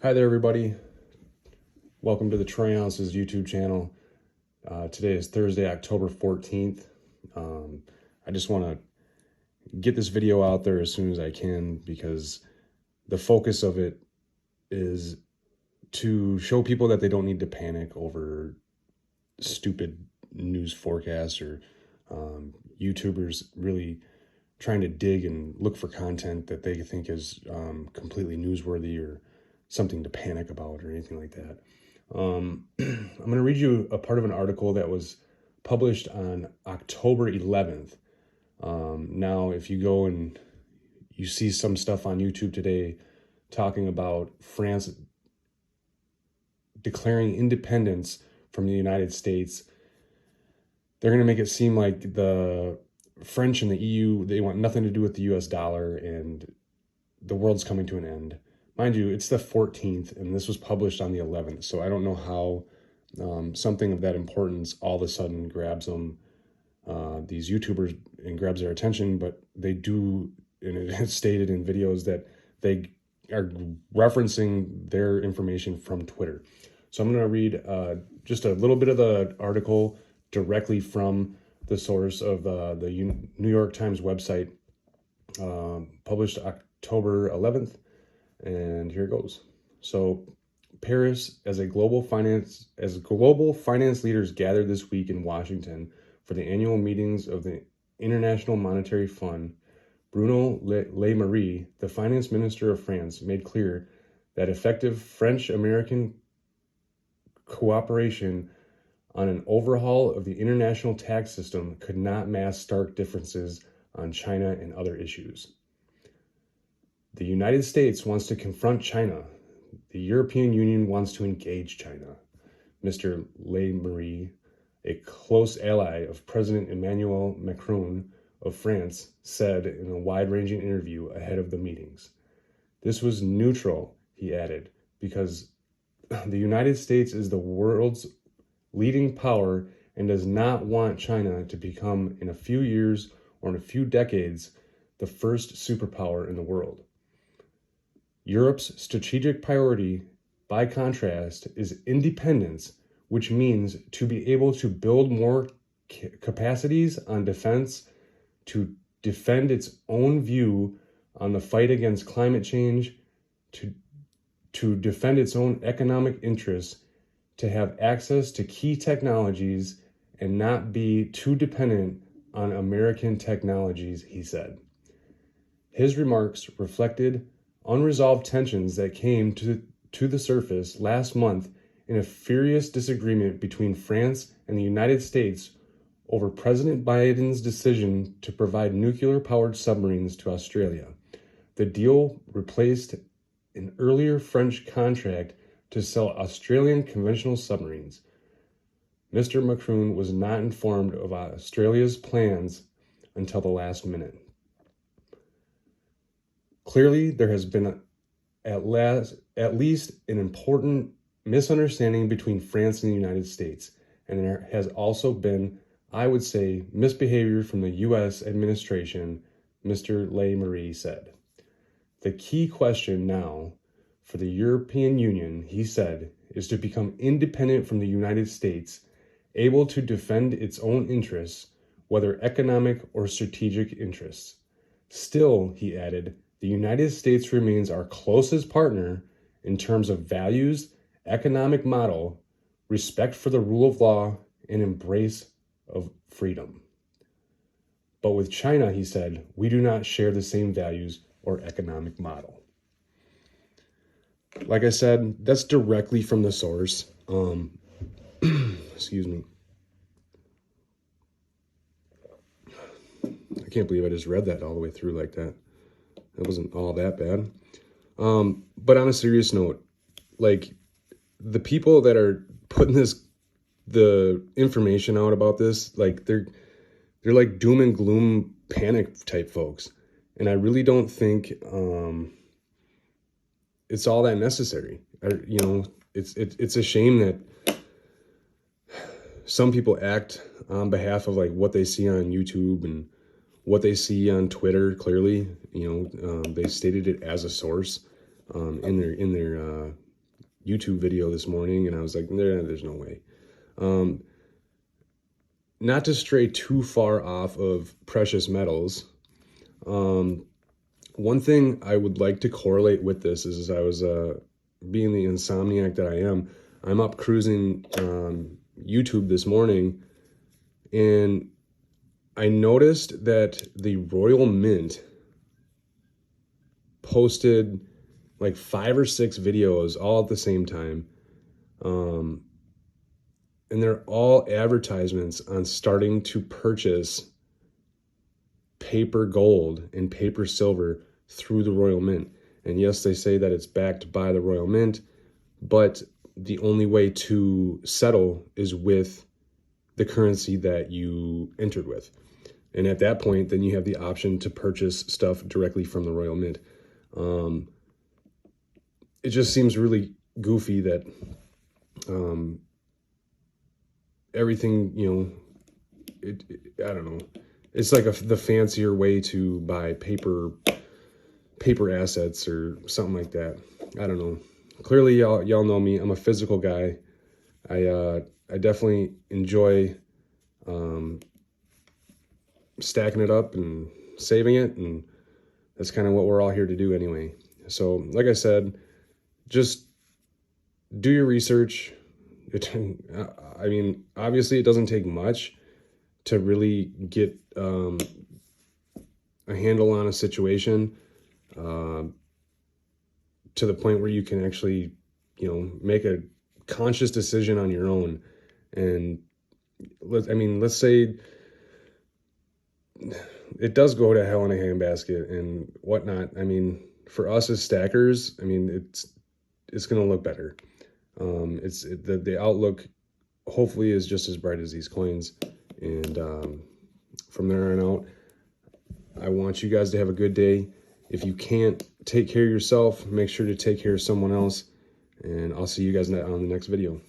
Hi there, everybody. Welcome to the Troy Ounces YouTube channel. Today is Thursday, October 14th. I just want to get this video out there as soon as I can because the focus of it is to show people that they don't need to panic over stupid news forecasts or YouTubers really trying to dig and look for content that they think is completely newsworthy or something to panic about or anything like that. I'm going to read you a part of an article that was published on October 11th. Now, if you go and you see some stuff on YouTube today talking about France declaring independence from the United States, they're going to make it seem like the French and the EU, they want nothing to do with the US dollar and the world's coming to an end. Mind you, it's the 14th and this was published on the 11th. So I don't know how something of that importance all of a sudden grabs them, these YouTubers, and grabs their attention, but they do, and it is stated in videos that they are referencing their information from Twitter. So I'm going to read just a little bit of the article directly from the source of the New York Times website, published October 11th. And here it goes. So Paris, as global finance leaders gathered this week in Washington for the annual meetings of the International Monetary Fund, Bruno Le Maire, the finance minister of France, made clear that effective French-American cooperation on an overhaul of the international tax system could not mask stark differences on China and other issues. The United States wants to confront China. The European Union wants to engage China. Mr. Le Maire, a close ally of President Emmanuel Macron of France, said in a wide-ranging interview ahead of the meetings. This was neutral, he added, because the United States is the world's leading power and does not want China to become, in a few years or in a few decades, the first superpower in the world. Europe's strategic priority, by contrast, is independence, which means to be able to build more capacities on defense, to defend its own view on the fight against climate change, to defend its own economic interests, to have access to key technologies, and not be too dependent on American technologies, he said. His remarks reflected unresolved tensions that came to the surface last month in a furious disagreement between France and the United States over President Biden's decision to provide nuclear-powered submarines to Australia. The deal replaced an earlier French contract to sell Australian conventional submarines. Mr. Macron was not informed of Australia's plans until the last minute. Clearly, there has been at least an important misunderstanding between France and the United States, and there has also been, I would say, misbehavior from the U.S. administration, Mr. Le Maire said. The key question now for the European Union, he said, is to become independent from the United States, able to defend its own interests, whether economic or strategic interests. Still, he added, the United States remains our closest partner in terms of values, economic model, respect for the rule of law, and embrace of freedom. But with China, he said, we do not share the same values or economic model. Like I said, that's directly from the source. Excuse me. I can't believe I just read that all the way through like that. It wasn't all that bad. But on a serious note, like the people that are putting the information out about this, like they're like doom and gloom panic type folks. And I really don't think it's all that necessary. It's a shame that some people act on behalf of like what they see on YouTube and what they see on Twitter. Clearly, they stated it as a source in their YouTube video this morning, and I was like, there's no way. Not to stray too far off of precious metals, one thing I would like to correlate with this is I was, being the insomniac that I am, I'm up cruising YouTube this morning, and I noticed that the Royal Mint posted like 5 or 6 videos all at the same time. And they're all advertisements on starting to purchase paper gold and paper silver through the Royal Mint. And yes, they say that it's backed by the Royal Mint, but the only way to settle is with the currency that you entered with. And at that point, then you have the option to purchase stuff directly from the Royal Mint. It just seems really goofy that everything, I don't know. It's like the fancier way to buy paper assets or something like that. I don't know. Clearly, y'all know me. I'm a physical guy. I definitely enjoy stacking it up and saving it, and that's kind of what we're all here to do anyway. So, like I said, just do your research. I mean, obviously, it doesn't take much to really get a handle on a situation, to the point where you can actually, make a conscious decision on your own. And let's say it does go to hell in a handbasket and whatnot. I mean, for us as stackers, it's going to look better. The outlook hopefully is just as bright as these coins. And from there on out, I want you guys to have a good day. If you can't take care of yourself, make sure to take care of someone else. And I'll see you guys on the next video.